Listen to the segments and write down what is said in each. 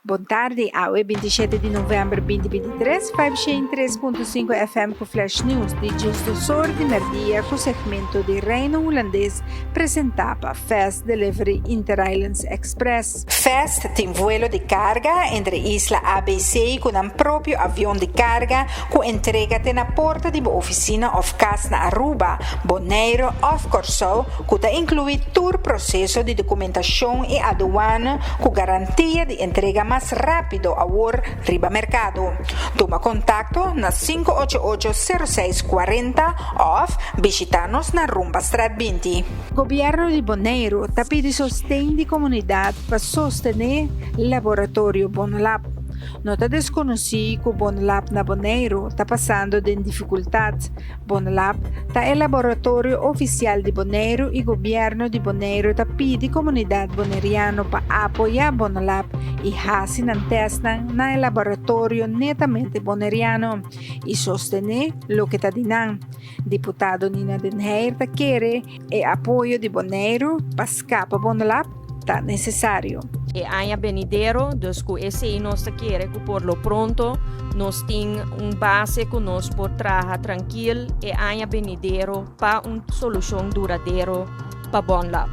Boa tarde, hoje 27 de novembro de 2023, 503.5 FM com Flash News de Gestor de Merdia com o segmento de Reino Holandês apresentava Fast Delivery Inter-Islands Express. Fast tem vuelo de carga entre Isla ABC com um próprio avião de carga com entrega na porta de oficina of casa na Aruba, Bonaire of Curaçao, que inclui todo o processo de documentação e aduana com garantia de entrega mais rápido ao riba mercado. Toma contato na 588-0640 ou visita-nos na Rumba Strat 20. O governo de Bonaire está pedindo sostegno de comunidade para sostener o laboratório Bonlab. Não está desconhecido que o Bonlab na Bonaire está passando de dificuldades. Bonlab está o laboratório oficial de Bonaire e o governo de Bonaire está pedindo a comunidade bonaeriana para apoiar Bonlab e fazer testes no laboratório netamente bonaeriano e sostener o que está dizendo. Deputado Nina Denheir quer o apoio de Bonaire para escapar Bonlab está necessário. E año venidero, dus que esse nós quer que por lo pronto nós tem base que nós por trabalhar tranquilo e año venidero para solução duradeira para Bonlab.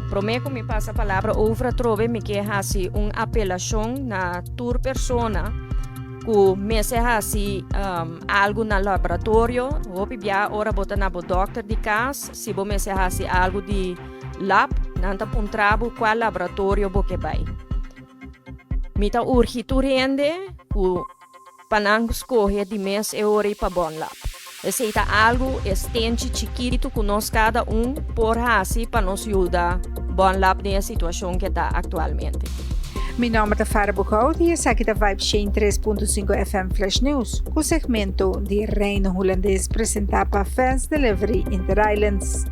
Prometo me passa a palavra outra trove me quer fazer apelação na tur persona que me se fazer algo no laboratório, ou bia ora botar na doctor de casa, se você me se fazer algo de lab, nanta puntrabo qual laboratório boque vai. Mita urgente ku panang escolher de mês e hora para Bonlab. Aceita algo estende chiquito que nós cada por assim para nos ajudar Bonlab na situação que está atualmente. Meu nome é Farah Bukout e esse aqui é Vibe 3.5 FM Flash News, com o segmento de Reino Holandês apresentado para Fast Delivery Inter-Islands.